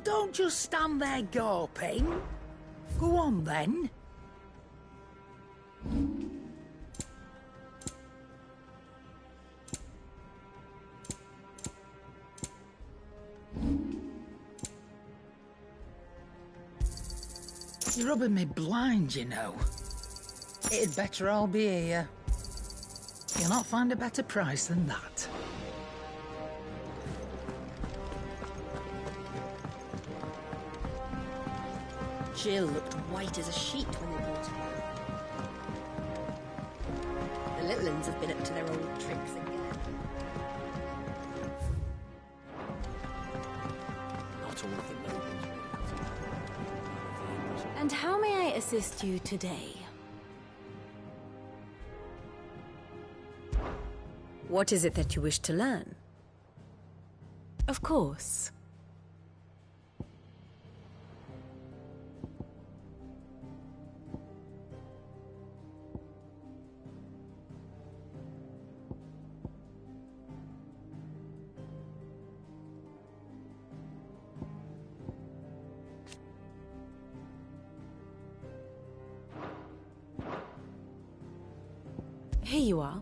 don't just stand there gawping. Go on, then. You're rubbing me blind, you know. It'd better all be here. You'll not find a better price than that. Jill looked white as a sheet when they brought her. The little uns have been up to their old tricks again. Not all of the nobles. And how may I assist you today? What is it that you wish to learn? Of course. Here you are.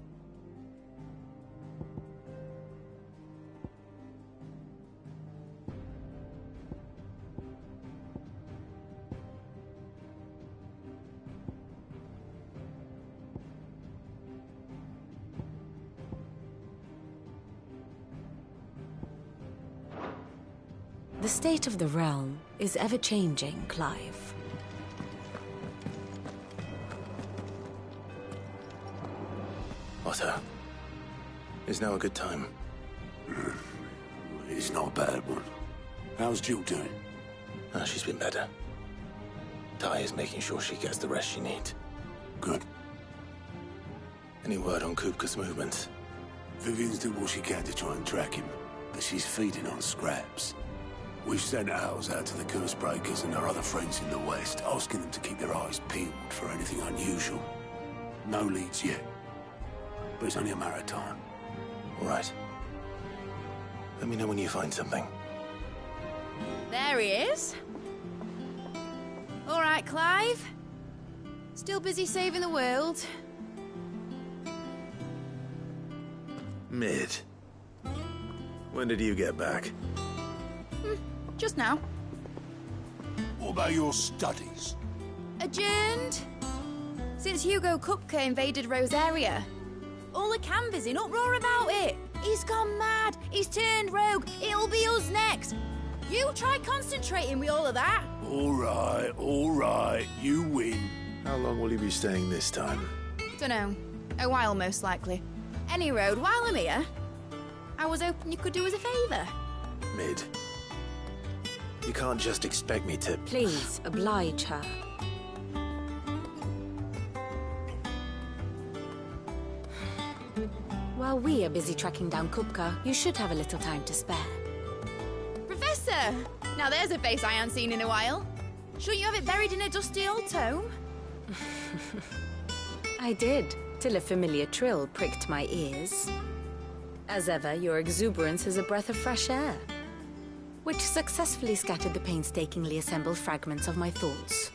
The state of the realm is ever-changing, Clive. Otto, is now a good time? It's not a bad one. How's Jill doing? Ah, she's been better. Ty is making sure she gets the rest she needs. Good. Any word on Kupka's movements? Vivian's doing what she can to try and track him, but she's feeding on scraps. We've sent ours out to the Curse Breakers and our other friends in the West, asking them to keep their eyes peeled for anything unusual. No leads yet, but it's only a matter of time. All right. Let me know when you find something. There he is. All right, Clive. Still busy saving the world. Mid. When did you get back? Just now. What about your studies? Adjourned. Since Hugo Kupka invaded Rosaria. All the Canva's in uproar about it. He's gone mad. He's turned rogue. It'll be us next. You try concentrating with all of that. All right. You win. How long will you be staying this time? Dunno. A while, most likely. Any road, while I'm here, I was hoping you could do us a favour. Mid. You can't just expect me to... Please, oblige her. While we are busy tracking down Kupka, you should have a little time to spare. Professor! Now there's a face I haven't seen in a while. Shouldn't you have it buried in a dusty old tome? I did, till a familiar trill pricked my ears. As ever, your exuberance is a breath of fresh air, which successfully scattered the painstakingly assembled fragments of my thoughts.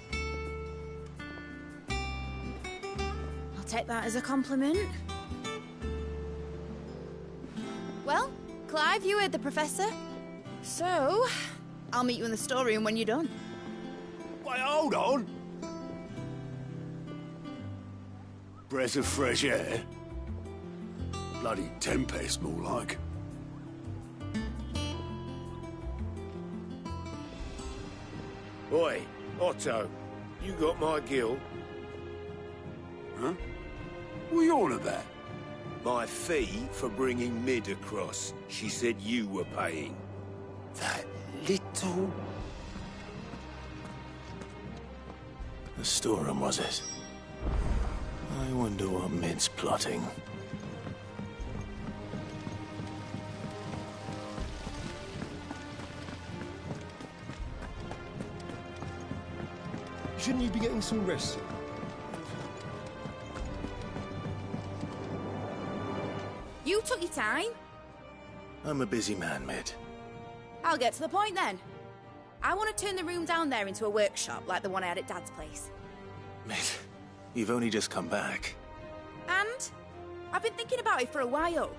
I'll take that as a compliment. Well, Clive, you heard the professor. So, I'll meet you in the storeroom when you're done. Wait, hold on. Breath of fresh air? Bloody tempest, more like. Oi, Otto, you got my gill? Huh? What are you on about? My fee for bringing Mid across. She said you were paying. That little... The storeroom, was it? I wonder what Mid's plotting. Shouldn't you be getting some rest? You took your time. I'm a busy man, Mid. I'll get to the point then. I want to turn the room down there into a workshop like the one I had at Dad's place. Mid, you've only just come back. And I've been thinking about it for a while.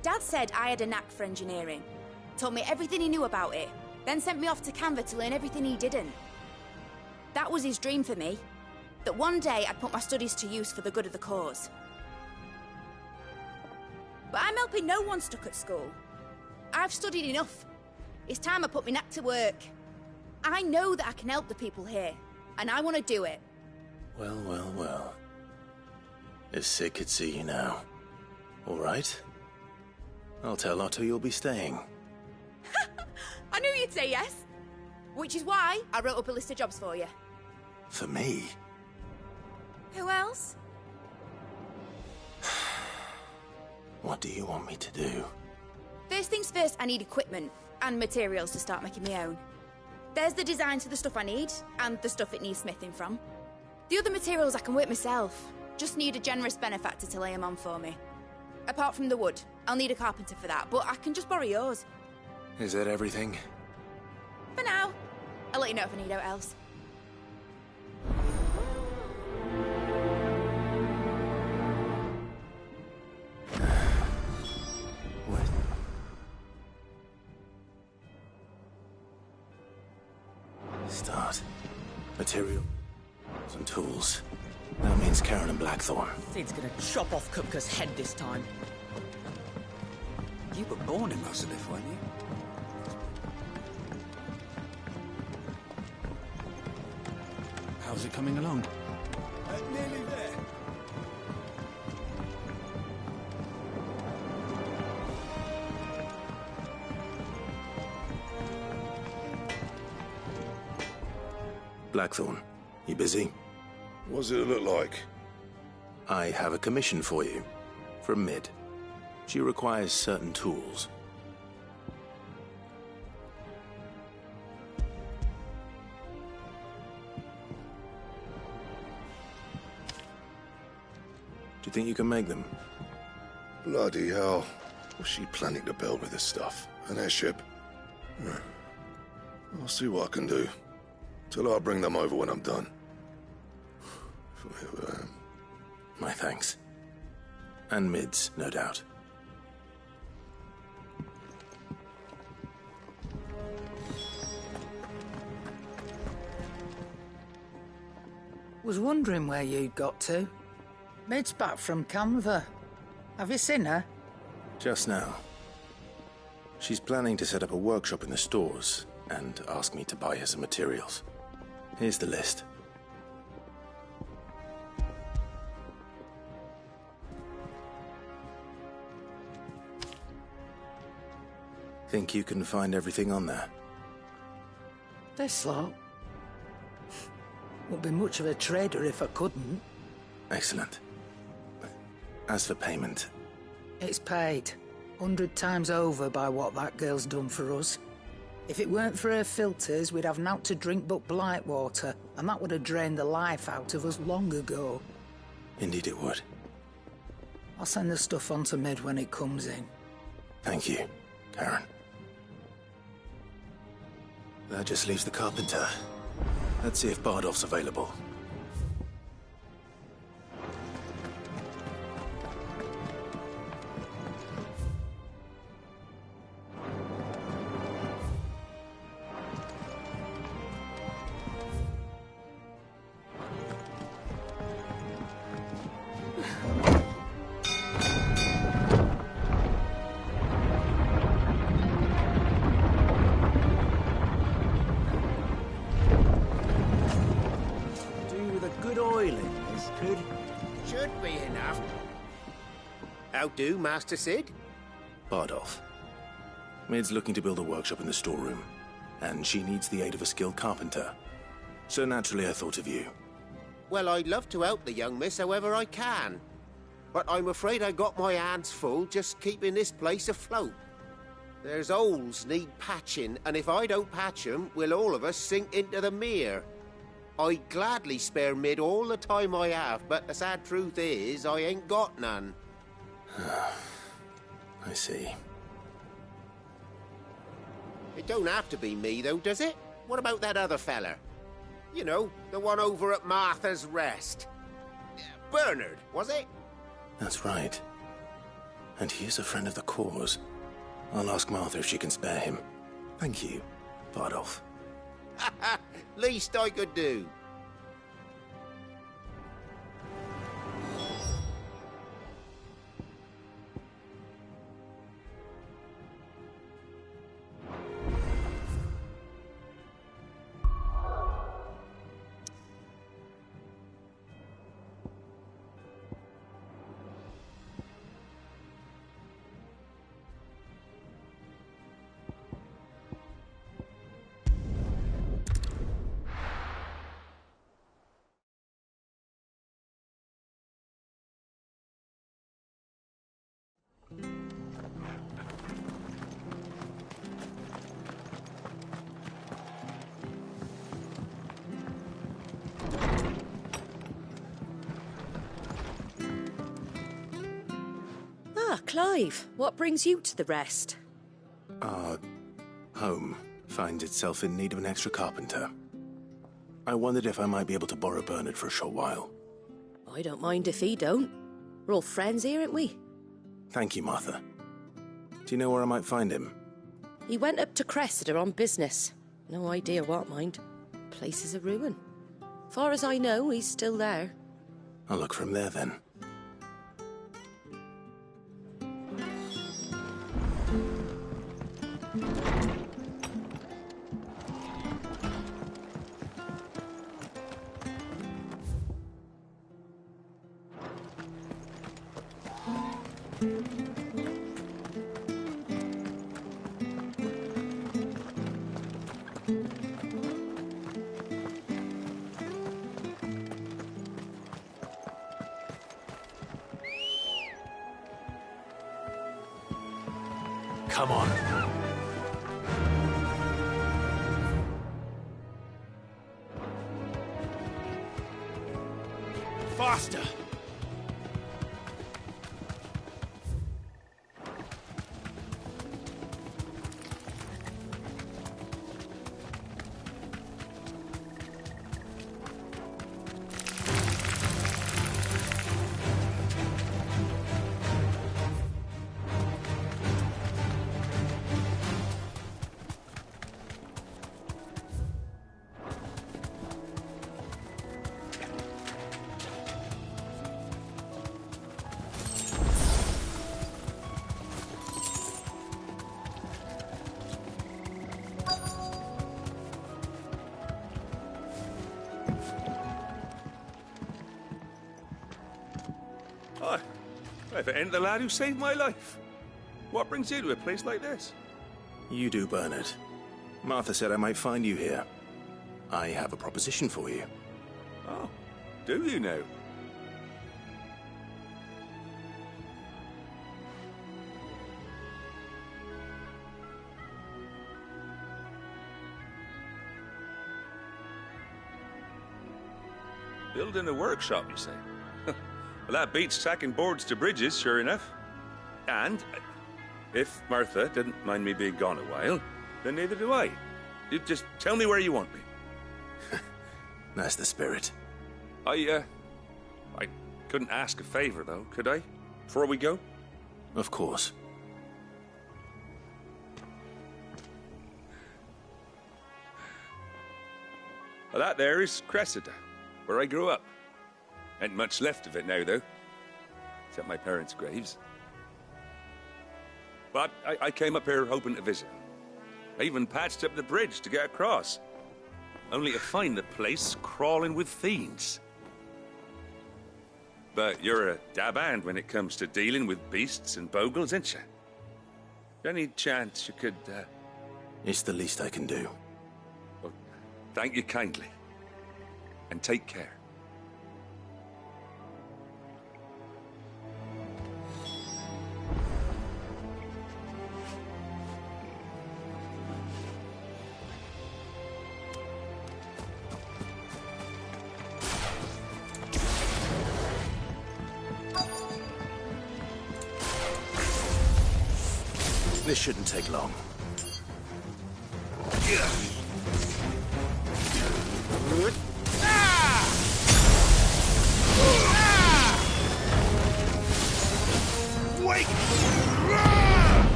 Dad said I had a knack for engineering, told me everything he knew about it, then sent me off to Canva to learn everything he didn't. That was his dream for me, that one day I'd put my studies to use for the good of the cause. But I'm helping no one stuck at school. I've studied enough. It's time I put my knack to work. I know that I can help the people here, and I want to do it. Well, well, well. If Sid could see you now. All right. I'll tell Otto you'll be staying. I knew you'd say yes. Which is why I wrote up a list of jobs for you. For me? Who else? What do you want me to do? First things first, I need equipment and materials to start making my own. There's the designs for the stuff I need, and the stuff it needs smithing from. The other materials I can work myself. Just need a generous benefactor to lay them on for me. Apart from the wood, I'll need a carpenter for that, but I can just borrow yours. Is that everything? For now. I'll let you know if I need out else. What? Start. Material. Some tools. That means Karen and Blackthorn. Sid's gonna chop off Kupka's head this time. You were born in Rosalith, weren't you? How's it coming along? Nearly there. Blackthorn, you busy? What's it look like? I have a commission for you. From Mid. She requires certain tools. Do you think you can make them? Bloody hell. What's she planning to build with this stuff? An airship? I'll see what I can do. Tell her I'll bring them over when I'm done. My thanks. And Mid's, no doubt. Was wondering where you'd got to. Mid's back from Canva. Have you seen her? Just now. She's planning to set up a workshop in the stores and ask me to buy her some materials. Here's the list. Think you can find everything on there? This lot. Wouldn't be much of a trader if I couldn't. Excellent. As for payment... It's paid. 100 times over by what that girl's done for us. If it weren't for her filters, we'd have naught to drink but blight water, and that would have drained the life out of us long ago. Indeed it would. I'll send the stuff on to Mid when it comes in. Thank you, Karen. That just leaves the carpenter. Let's see if Bardolph's available. Should be enough. How do, Master Sid? Bardolph. Mid's looking to build a workshop in the storeroom, and she needs the aid of a skilled carpenter. So naturally I thought of you. Well, I'd love to help the young miss however I can. But I'm afraid I got my hands full just keeping this place afloat. There's holes need patching, and if I don't patch them, we'll all of us sink into the mere. I'd gladly spare Mid all the time I have, but the sad truth is, I ain't got none. I see. It don't have to be me, though, does it? What about that other fella? You know, the one over at Martha's Rest. Bernard, was it? That's right. And he is a friend of the cause. I'll ask Martha if she can spare him. Thank you, Bardolph. Least I could do. Ah, Clive, what brings you to the Rest? Our home finds itself in need of an extra carpenter. I wondered if I might be able to borrow Bernard for a short while. I don't mind if he don't. We're all friends here, aren't we? Thank you, Martha. Do you know where I might find him? He went up to Cressida on business. No idea what, mind. Place is a ruin. Far as I know, he's still there. I'll look for him there, then. Come on. Faster! Hi. If it ain't the lad who saved my life. What brings you to a place like this? You do, Bernard. Martha said I might find you here. I have a proposition for you. Oh, do you now? Building a workshop, you say? Well, that beats sacking boards to bridges, sure enough. And if Martha didn't mind me being gone a while, then neither do I. You just tell me where you want me. That's the spirit. I couldn't ask a favor, though, could I? Before we go? Of course. Well, that there is Cressida, where I grew up. Ain't much left of it now, though. Except my parents' graves. But I came up here hoping to visit. I even patched up the bridge to get across. Only to find the place crawling with fiends. But you're a dab hand when it comes to dealing with beasts and bogles, ain't you? Any chance you could, It's the least I can do. Well, thank you kindly. And take care. This shouldn't take long.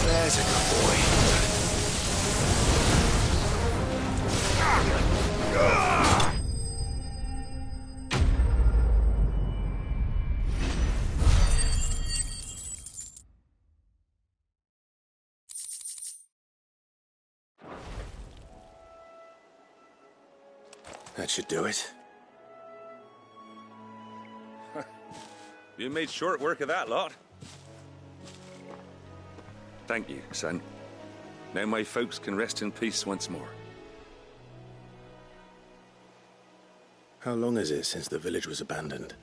There's a good boy. That should do it. You made short work of that lot. Thank you, son. Now my folks can rest in peace once more. How long is it since the village was abandoned?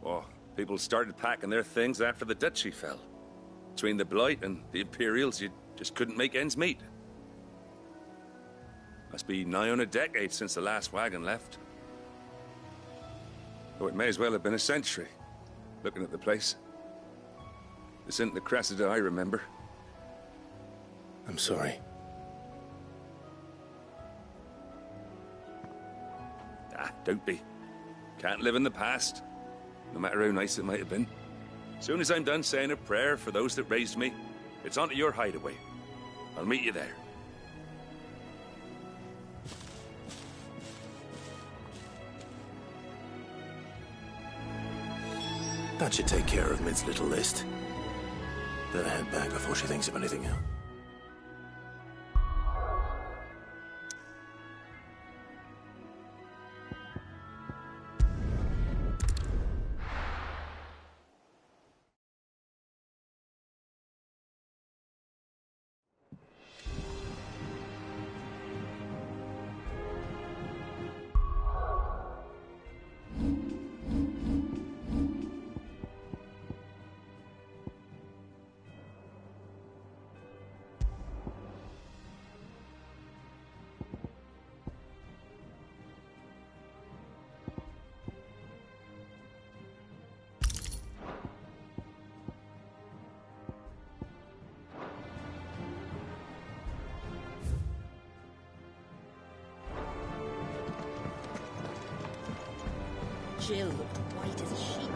Oh, people started packing their things after the duchy fell. Between the Blight and the Imperials, you just couldn't make ends meet. Must be nigh on a decade since the last wagon left. Though it may as well have been a century, looking at the place. This isn't the Cressida I remember. I'm sorry. Don't be. Can't live in the past, no matter how nice it might have been. Soon as I'm done saying a prayer for those that raised me, it's on to your hideaway. I'll meet you there. That should take care of Mid's little list. Better head back before she thinks of anything else. Jill looked white as a sheet.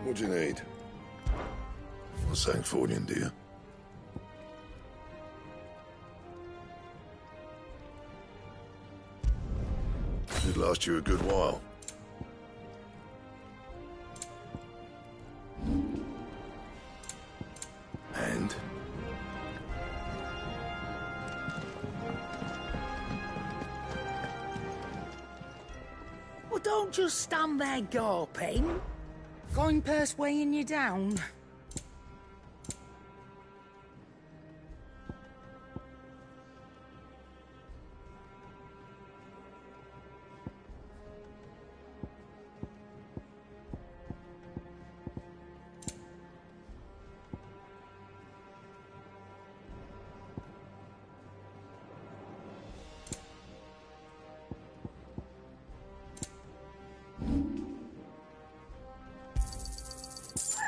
What do you need? For St. Fordian, do you? Should last you a good while. And? Well, don't just stand there gawping. Coin purse weighing you down.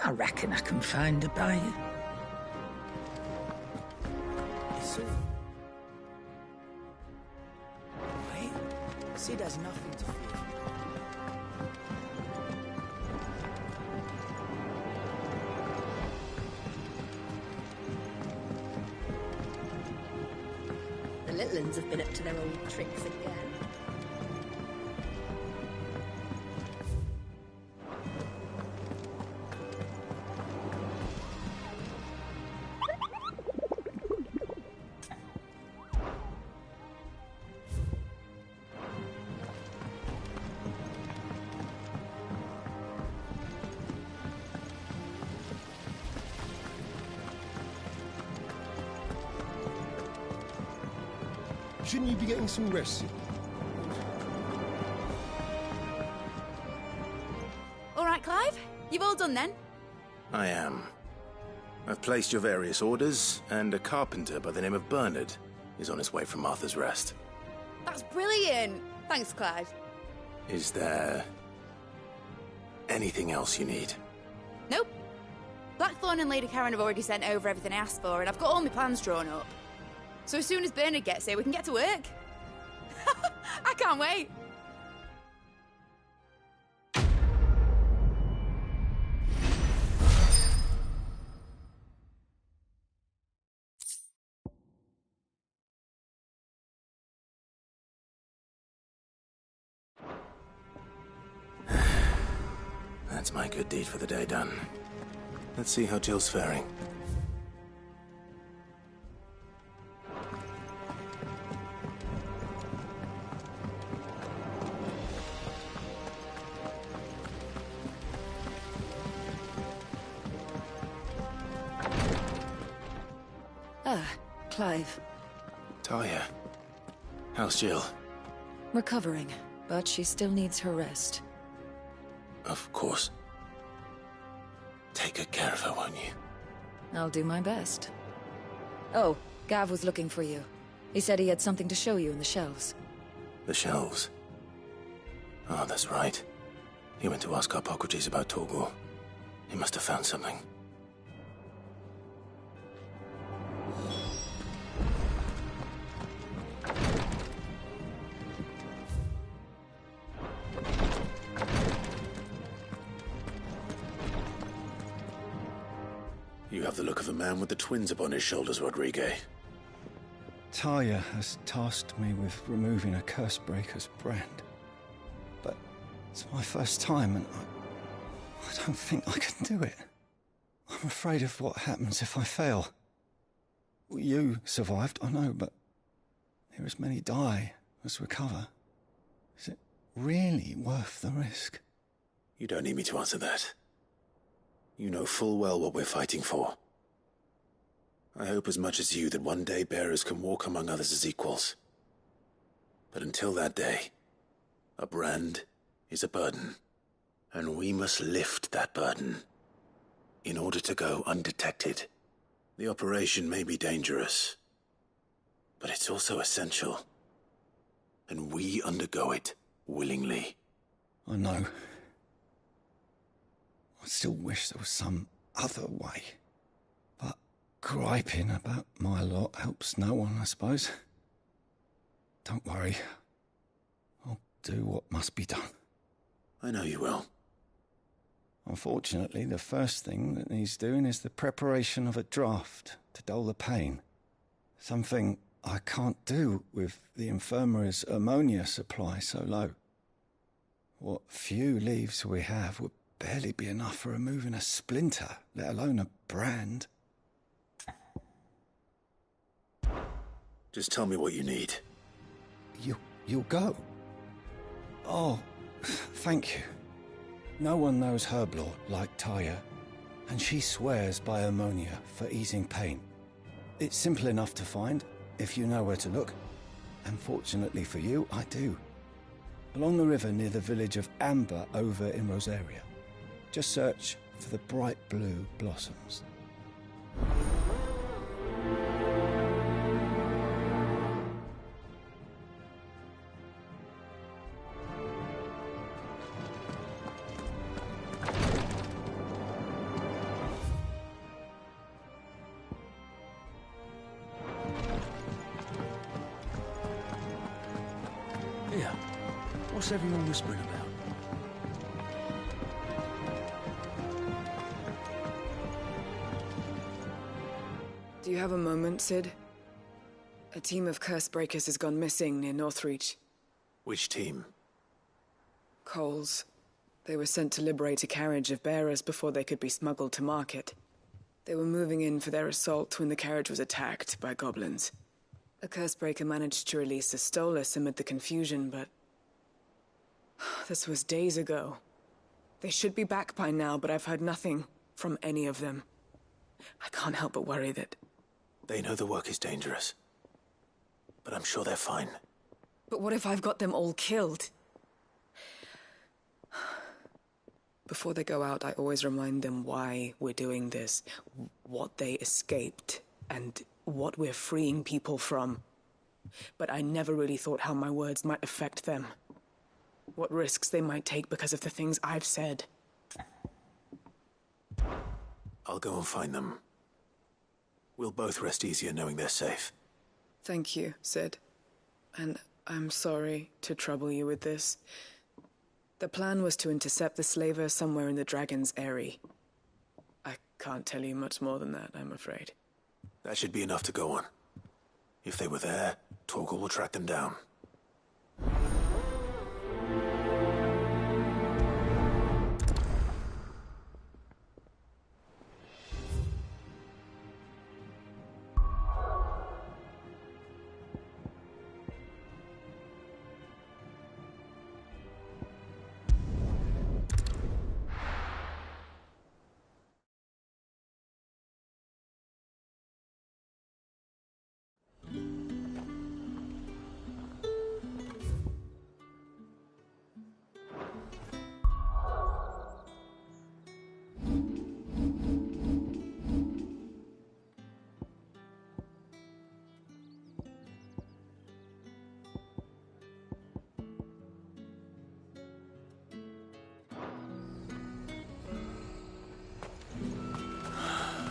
I reckon I can find a buyer. Wait, Sid has nothing to fear. The little uns have been up to their old tricks again. Shouldn't you be getting some rest? All right, Clive? You've all done then? I am. I've placed your various orders, and a carpenter by the name of Bernard is on his way from Arthur's Rest. That's brilliant! Thanks, Clive. Is there anything else you need? Nope. Blackthorn and Lady Karen have already sent over everything I asked for, and I've got all my plans drawn up. So as soon as Bernard gets here, we can get to work. I can't wait. That's my good deed for the day done. Let's see how Jill's faring. Clive. Talia. How's Jill? Recovering, but she still needs her rest. Of course. Take good care of her, won't you? I'll do my best. Oh, Gav was looking for you. He said he had something to show you in the shelves. The shelves? Oh, that's right. He went to ask Hippocrates about Torgor. He must have found something. You have the look of a man with the twins upon his shoulders, Rodrigue. Talia has tasked me with removing a Cursebreaker's brand. But it's my first time, and I don't think I can do it. I'm afraid of what happens if I fail. You survived, I know, but there as many die as recover. Is it really worth the risk? You don't need me to answer that. You know full well what we're fighting for. I hope as much as you that one day bearers can walk among others as equals. But until that day, a brand is a burden, and we must lift that burden in order to go undetected. The operation may be dangerous, but it's also essential, and we undergo it willingly. I know. I still wish there was some other way. But griping about my lot helps no one, I suppose. Don't worry. I'll do what must be done. I know you will. Unfortunately, the first thing that needs doing is the preparation of a draft to dull the pain. Something I can't do with the infirmary's ammonia supply so low. What few leaves we have would barely be enough for removing a splinter, let alone a brand. Just tell me what you need. You'll go? Oh, thank you. No one knows Herblore like Taya, and she swears by ammonia for easing pain. It's simple enough to find, if you know where to look. And fortunately for you, I do. Along the river near the village of Amber over in Rosaria. Just search for the bright blue blossoms. Here, what's everyone whispering about? Do you have a moment, Sid? A team of curse breakers has gone missing near Northreach. Which team? Coles. They were sent to liberate a carriage of bearers before they could be smuggled to market. They were moving in for their assault when the carriage was attacked by goblins. A cursebreaker managed to release a Stolas amid the confusion, but... this was days ago. They should be back by now, but I've heard nothing from any of them. I can't help but worry that... They know the work is dangerous. But I'm sure they're fine. But what if I've got them all killed? Before they go out, I always remind them why we're doing this, what they escaped, and what we're freeing people from. But I never really thought how my words might affect them. What risks they might take because of the things I've said. I'll go and find them. We'll both rest easier knowing they're safe. Thank you, Sid. And I'm sorry to trouble you with this. The plan was to intercept the slaver somewhere in the Dragon's Eyrie. I can't tell you much more than that, I'm afraid. That should be enough to go on. If they were there, Torgal will track them down.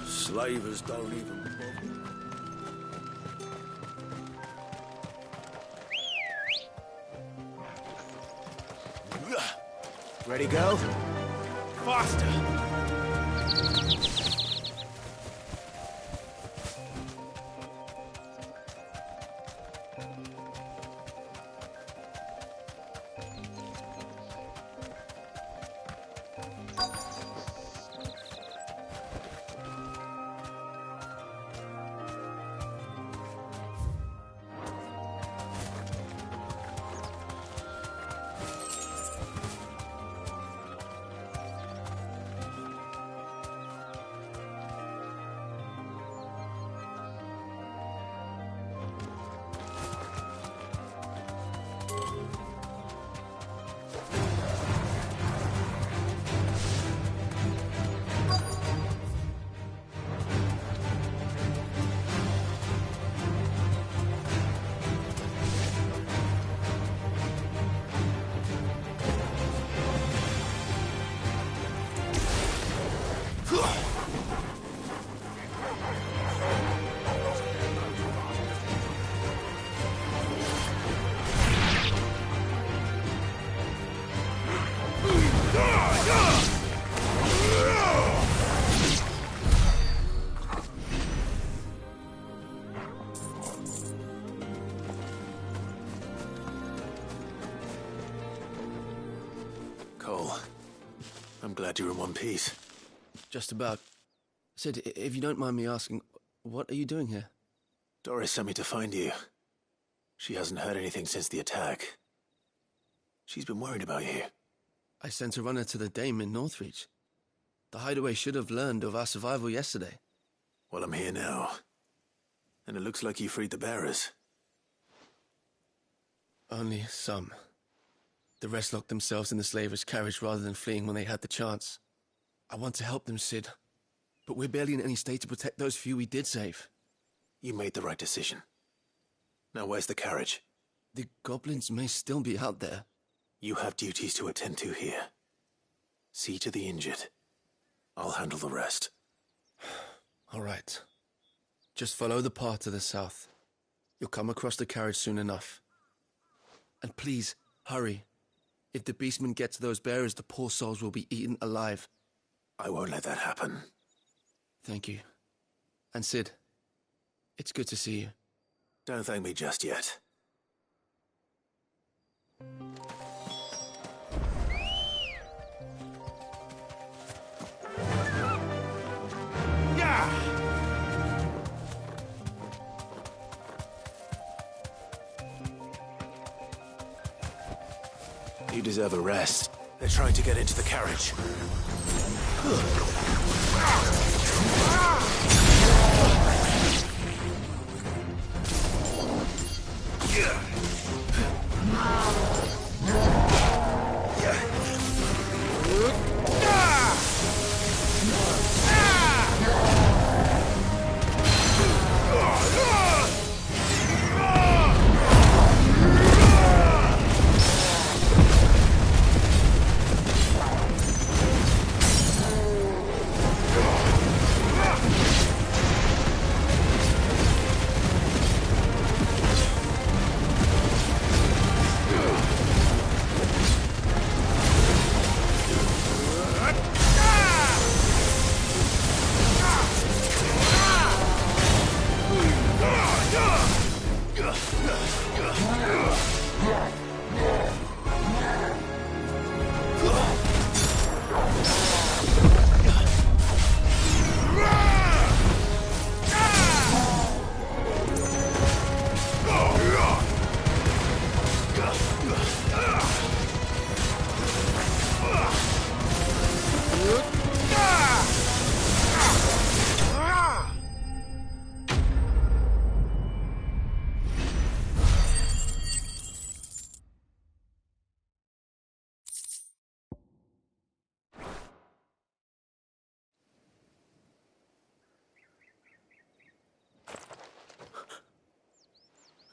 Slavers don't even bother. Ready, go? Faster! I'm glad you're in one piece. Just about. Sid, if you don't mind me asking, what are you doing here? Doris sent me to find you. She hasn't heard anything since the attack. She's been worried about you. I sent a runner to the Dame in Northreach. The Hideaway should have learned of our survival yesterday. Well, I'm here now. And it looks like you freed the bearers. Only some. The rest locked themselves in the slavers' carriage rather than fleeing when they had the chance. I want to help them, Sid. But we're barely in any state to protect those few we did save. You made the right decision. Now where's the carriage? The goblins may still be out there. You have duties to attend to here. See to the injured. I'll handle the rest. All right. Just follow the path to the south. You'll come across the carriage soon enough. And please, hurry. If the beastmen get to those bearers, the poor souls will be eaten alive. I won't let that happen. Thank you. And Sid, it's good to see you. Don't thank me just yet. You deserve a rest. They're trying to get into the carriage.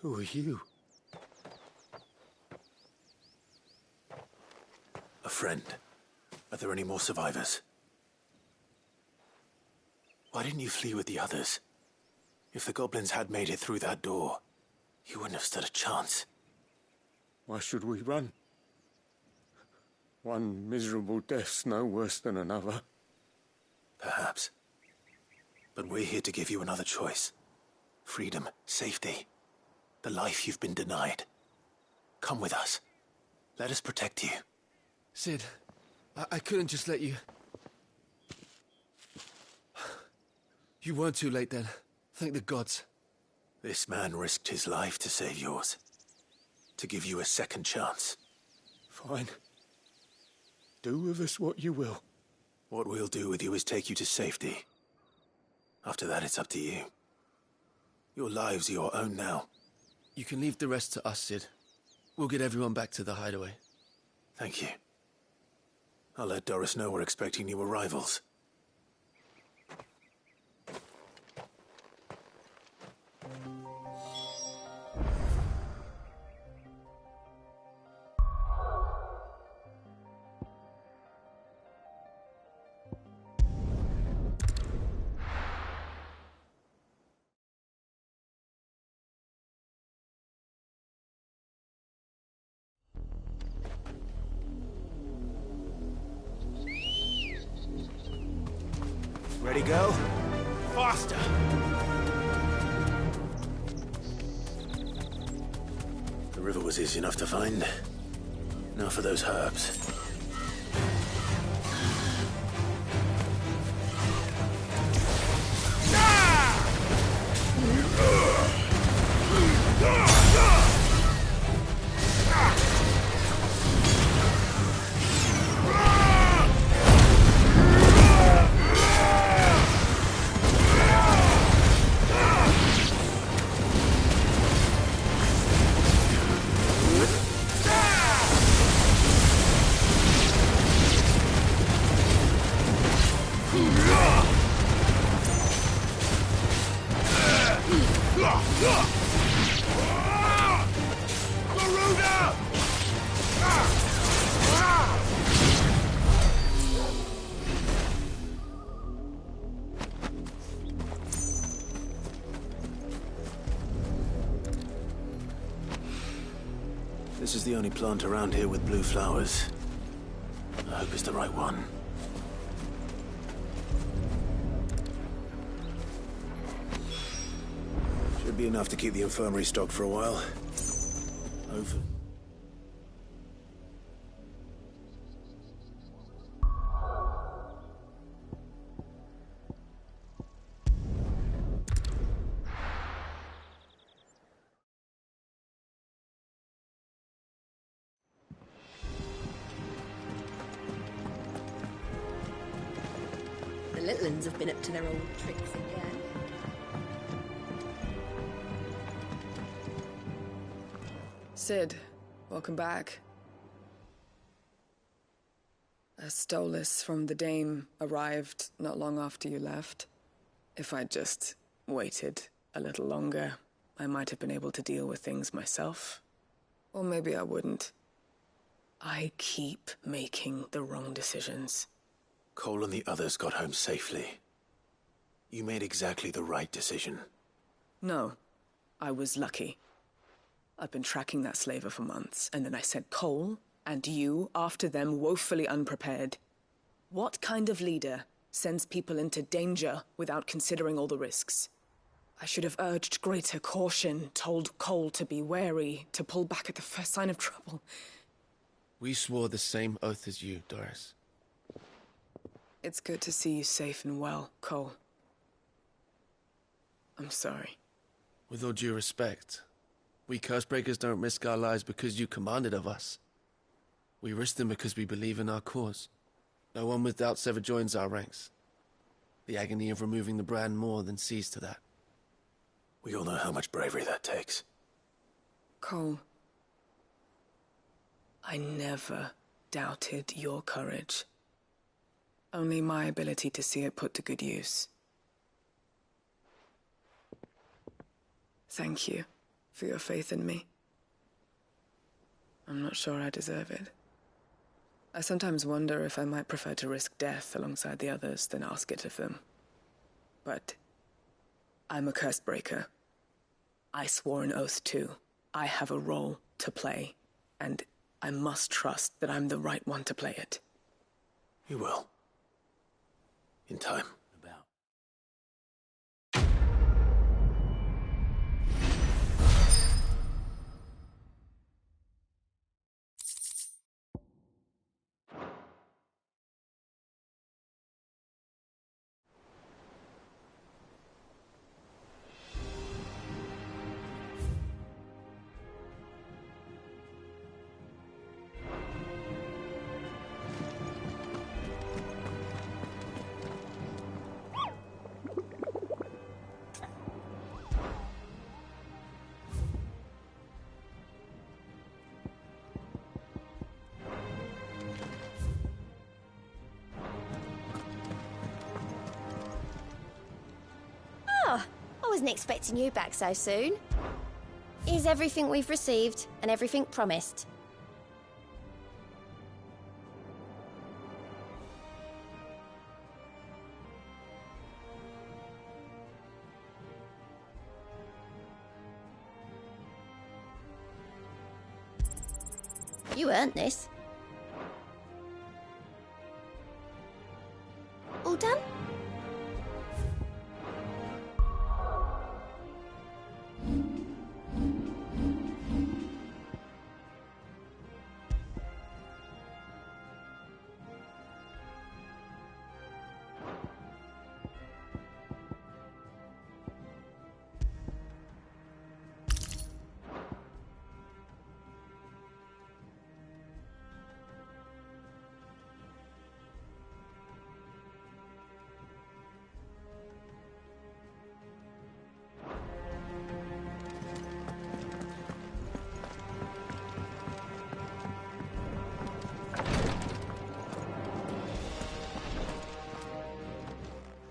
Who are you? A friend. Are there any more survivors? Why didn't you flee with the others? If the goblins had made it through that door, you wouldn't have stood a chance. Why should we run? One miserable death's no worse than another. Perhaps. But we're here to give you another choice. Freedom, safety. The life you've been denied. Come with us. Let us protect you. Sid, I couldn't just let you... You weren't too late then. Thank the gods. This man risked his life to save yours. To give you a second chance. Fine. Do with us what you will. What we'll do with you is take you to safety. After that, it's up to you. Your lives are your own now. You can leave the rest to us, Sid. We'll get everyone back to the hideaway. Thank you. I'll let Doris know we're expecting new arrivals. Ready, go? Faster! The river was easy enough to find. Now for those herbs. is the only plant around here with blue flowers. I hope it's the right one. Should be enough to keep the infirmary stocked for a while. Over. The little uns have been up to their old tricks again. Sid, welcome back. A Stolas from the Dame arrived not long after you left. If I'd just waited a little longer, I might have been able to deal with things myself. Or maybe I wouldn't. I keep making the wrong decisions. Cole and the others got home safely. You made exactly the right decision. No, I was lucky. I've been tracking that slaver for months, and then I sent Cole and you after them woefully unprepared. What kind of leader sends people into danger without considering all the risks? I should have urged greater caution, told Cole to be wary, to pull back at the first sign of trouble. We swore the same oath as you, Doris. It's good to see you safe and well, Cole. I'm sorry. With all due respect, we Cursebreakers don't risk our lives because you commanded of us. We risk them because we believe in our cause. No one with doubts ever joins our ranks. The agony of removing the brand more than sees to that. We all know how much bravery that takes. Cole, I never doubted your courage. Only my ability to see it put to good use. Thank you for your faith in me. I'm not sure I deserve it. I sometimes wonder if I might prefer to risk death alongside the others than ask it of them. But I'm a Cursebreaker. I swore an oath too. I have a role to play, and I must trust that I'm the right one to play it. You will. In time. I wasn't expecting you back so soon. Is everything we've received and everything promised? You earned this. All done?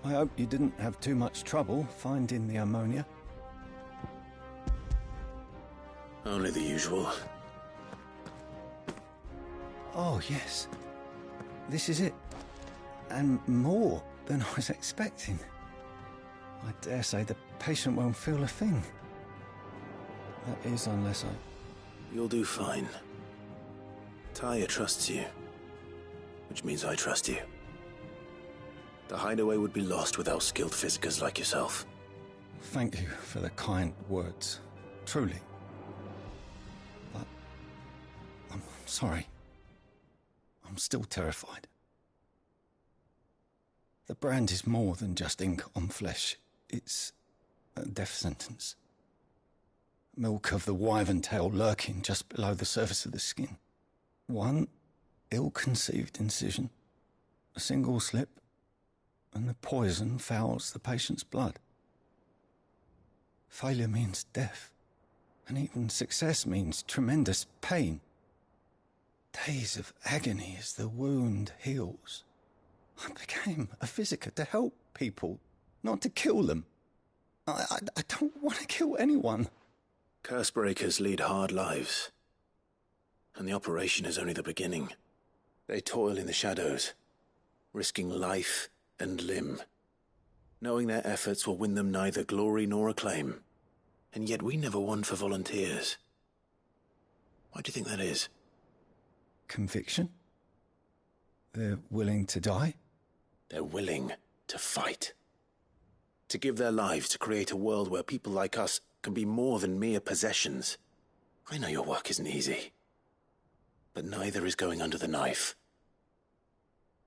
I hope you didn't have too much trouble finding the ammonia. Only the usual. Oh, yes. This is it. And more than I was expecting. I dare say the patient won't feel a thing. That is, unless I... You'll do fine. Taya trusts you, which means I trust you. The hideaway would be lost without skilled physicers like yourself. Thank you for the kind words. Truly. But I'm sorry. I'm still terrified. The brand is more than just ink on flesh. It's a death sentence. Milk of the wyvern tail lurking just below the surface of the skin. One ill-conceived incision, a single slip, and the poison fouls the patient's blood. Failure means death, and even success means tremendous pain. Days of agony as the wound heals. I became a physiker to help people, not to kill them. I don't want to kill anyone. Cursebreakers lead hard lives, and the operation is only the beginning. They toil in the shadows, risking life and limb, knowing their efforts will win them neither glory nor acclaim. And yet we never won for volunteers. Why do you think that is? Conviction? They're willing to die? They're willing to fight. To give their lives to create a world where people like us can be more than mere possessions. I know your work isn't easy, but neither is going under the knife.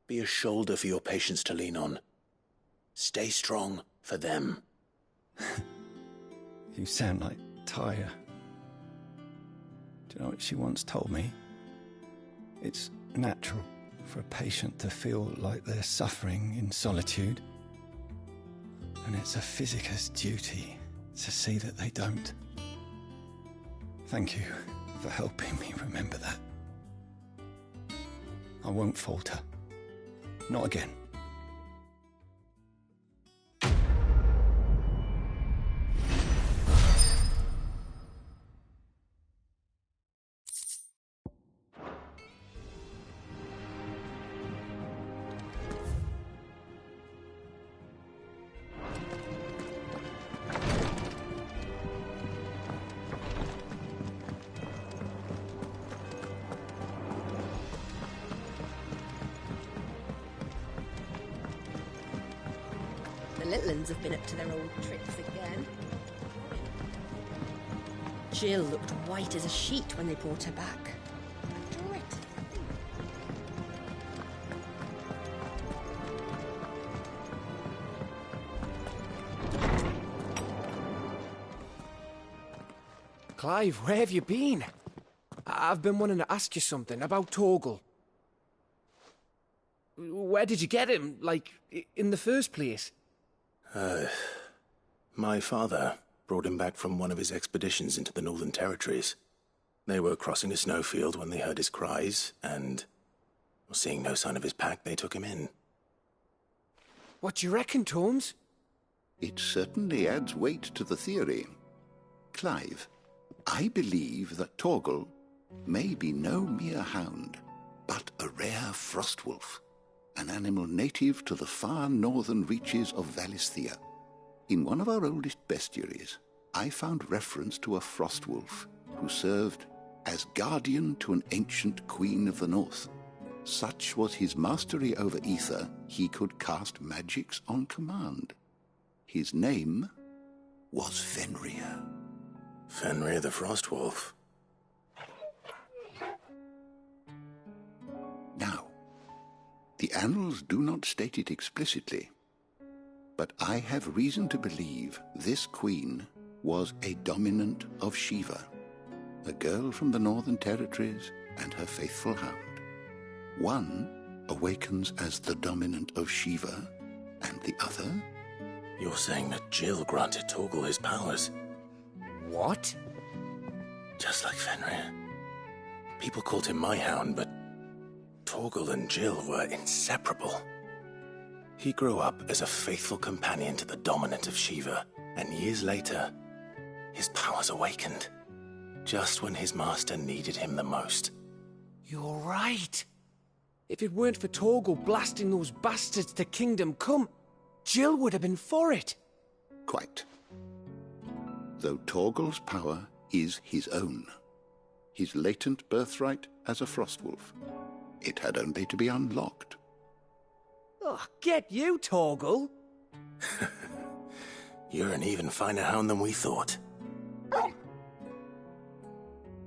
Be a shoulder for your patients to lean on. Stay strong for them. You sound like Taya. Do you know what she once told me? It's natural for a patient to feel like they're suffering in solitude. And it's a physiker's duty to see that they don't. Thank you for helping me remember that. I won't falter. Not again. The little uns have been up to their old tricks again. Jill looked white as a sheet when they brought her back. Drit. Clive, where have you been? I've been wanting to ask you something about Torgal. Where did you get him, like, in the first place? My father brought him back from one of his expeditions into the Northern Territories. They were crossing a snowfield when they heard his cries, and, seeing no sign of his pack, they took him in. What do you reckon, Torms? It certainly adds weight to the theory. Clive, I believe that Torgal may be no mere hound, but a rare frostwolf, an animal native to the far northern reaches of Valisthea. In one of our oldest bestiaries, I found reference to a frostwolf who served as guardian to an ancient queen of the north. Such was his mastery over ether, he could cast magics on command. His name was Fenrir. Fenrir the Frostwolf. Now, the annals do not state it explicitly, but I have reason to believe this queen was a dominant of Shiva, a girl from the Northern Territories and her faithful hound. One awakens as the dominant of Shiva, and the other? You're saying that Jill granted Torgal his powers? What? Just like Fenrir. People called him my hound, but Torgal and Jill were inseparable. He grew up as a faithful companion to the dominant of Shiva, and years later, his powers awakened, just when his master needed him the most. You're right. If it weren't for Torgal blasting those bastards to Kingdom Come, Jill would have been for it. Quite. Though Torgal's power is his own, his latent birthright as a Frostwolf. It had only to be unlocked. Oh, get you, Torgal! You're an even finer hound than we thought.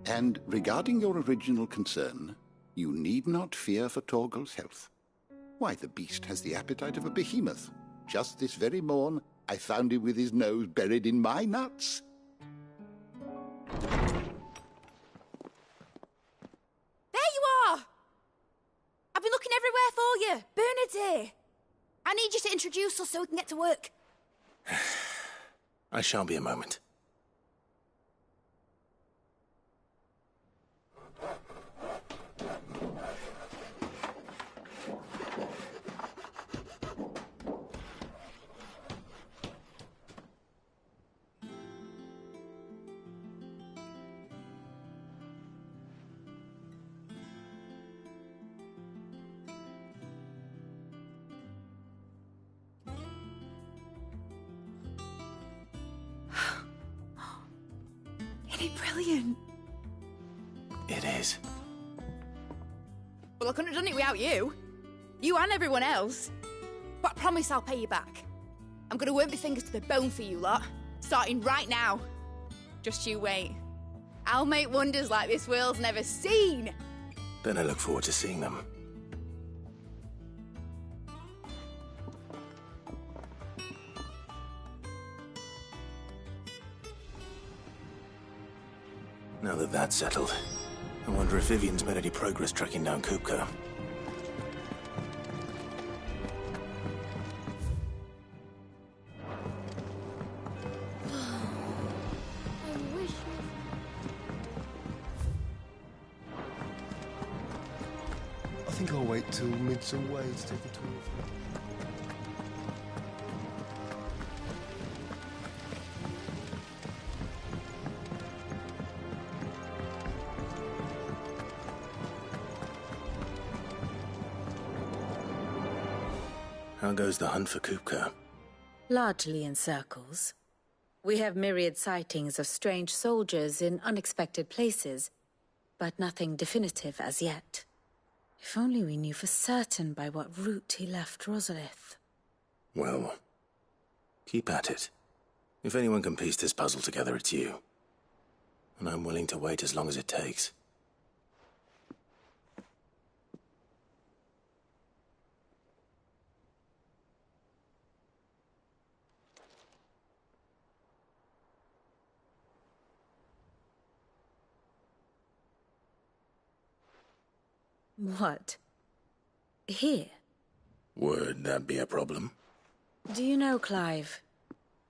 And regarding your original concern, you need not fear for Torgal's health. Why, the beast has the appetite of a behemoth. Just this very morn, I found him with his nose buried in my nuts. There you are! I've been looking everywhere for you. Bernard's here. I need you to introduce us so we can get to work. I shall be a moment. Isn't it brilliant? It is. Well, I couldn't have done it without you. You and everyone else. But I promise I'll pay you back. I'm gonna work my fingers to the bone for you lot, starting right now. Just you wait. I'll make wonders like this world's never seen. Then I look forward to seeing them. Now that that's settled, I wonder if Vivian's made any progress tracking down Kupka. I think I'll wait till mid's away to take the tour. How goes the hunt for Kupka? Largely in circles. We have myriad sightings of strange soldiers in unexpected places, but nothing definitive as yet. If only we knew for certain by what route he left Rosalith. Well, keep at it. If anyone can piece this puzzle together, it's you. And I'm willing to wait as long as it takes. What? Here? Would that be a problem? Do you know, Clive,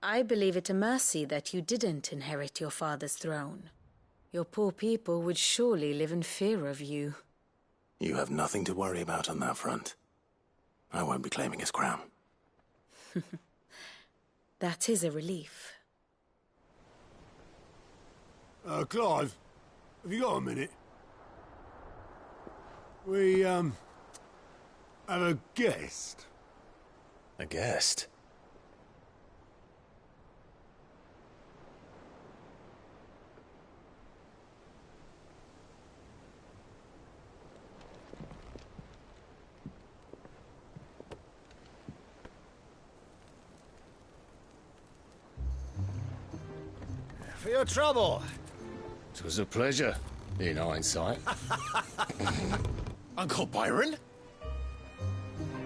I believe it a mercy that you didn't inherit your father's throne. Your poor people would surely live in fear of you. You have nothing to worry about on that front. I won't be claiming his crown. That is a relief. Clive, have you got a minute? We, have a guest. A guest? For your trouble. It was a pleasure, in hindsight. Uncle Byron?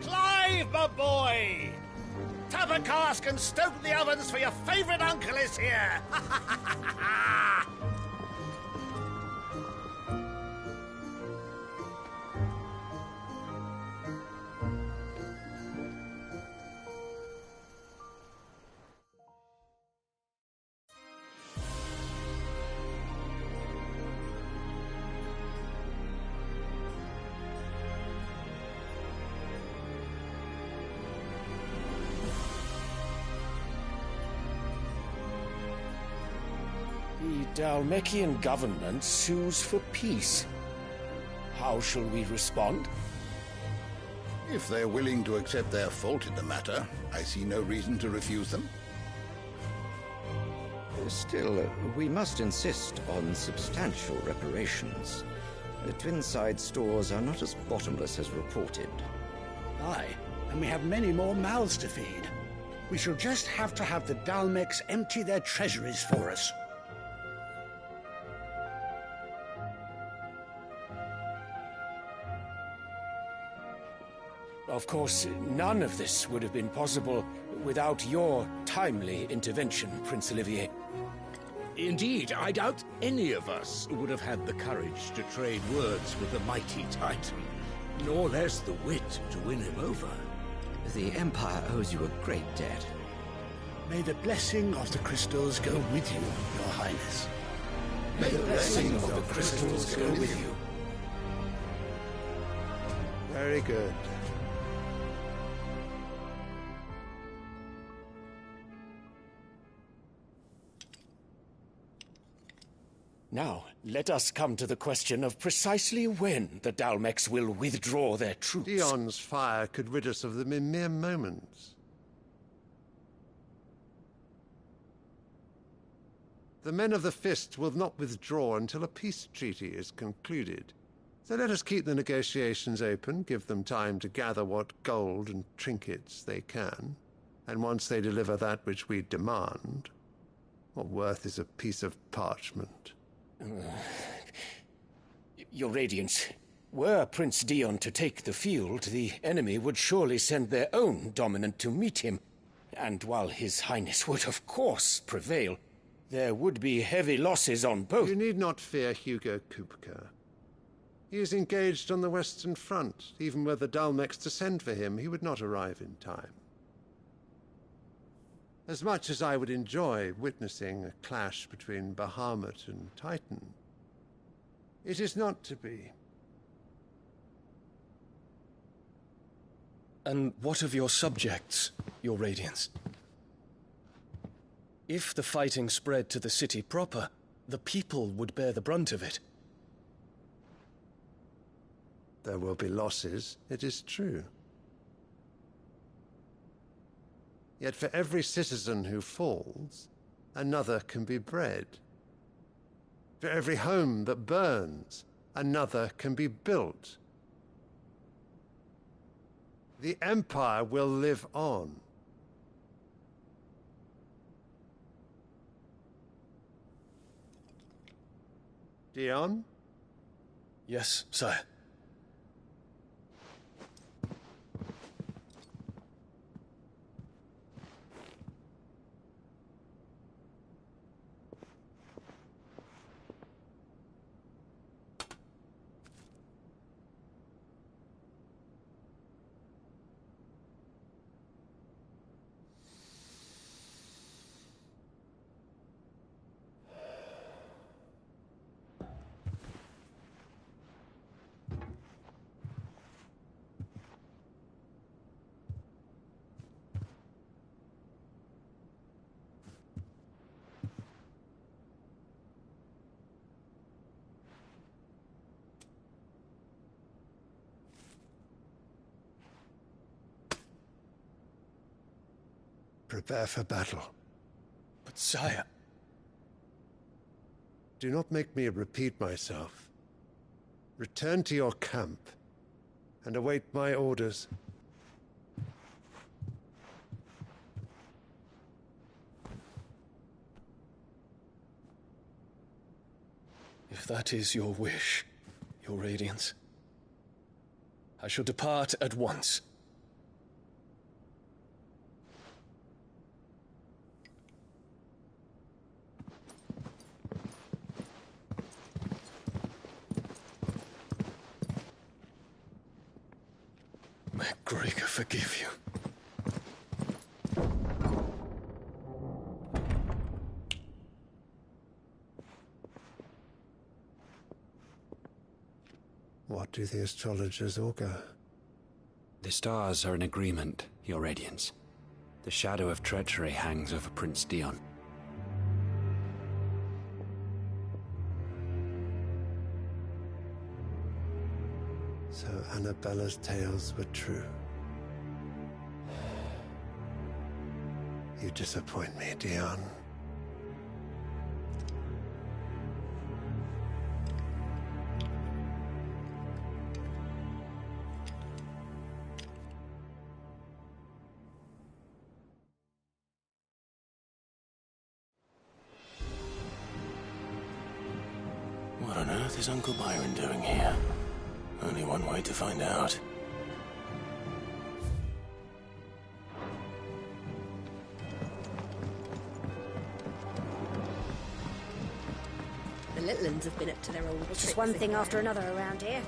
Clive, my boy! Tap a cask and stoke the ovens for your favourite uncle is here! The Dalmekian government sues for peace. How shall we respond? If they're willing to accept their fault in the matter, I see no reason to refuse them. Still, we must insist on substantial reparations. The Twinside stores are not as bottomless as reported. Aye, and we have many more mouths to feed. We shall just have to have the Dalmex empty their treasuries for us. Of course, none of this would have been possible without your timely intervention, Prince Olivier. Indeed, I doubt any of us would have had the courage to trade words with the mighty Titan, nor less the wit to win him over. The Empire owes you a great debt. May the blessing of the crystals go with you, Your Highness. May the blessing of the crystals go with you. Very good. Now, let us come to the question of precisely when the Dalmex will withdraw their troops. Dion's fire could rid us of them in mere moments. The men of the Fist will not withdraw until a peace treaty is concluded. So let us keep the negotiations open, give them time to gather what gold and trinkets they can, and once they deliver that which we demand, what worth is a piece of parchment? Your Radiance, were Prince Dion to take the field, the enemy would surely send their own dominant to meet him. And while His Highness would of course prevail, there would be heavy losses on both. You need not fear Hugo Kupka. He is engaged on the Western Front. Even were the Dalmex to send for him, he would not arrive in time. As much as I would enjoy witnessing a clash between Bahamut and Titan, it is not to be. And what of your subjects, Your Radiance? If the fighting spread to the city proper, the people would bear the brunt of it. There will be losses, it is true. Yet for every citizen who falls, another can be bred. For every home that burns, another can be built. The Empire will live on. Dion? Yes, sire. Prepare for battle. But sire... Do not make me repeat myself. Return to your camp and await my orders. If that is your wish, Your Radiance, I shall depart at once. May Gregor forgive you. What do the astrologers augur? The stars are in agreement, Your Radiance. The shadow of treachery hangs over Prince Dion. So Annabella's tales were true. You disappoint me, Dion. What is Uncle Byron doing here? Only one way to find out. The little uns have been up to their old It's tricks just one thing again. after another around here.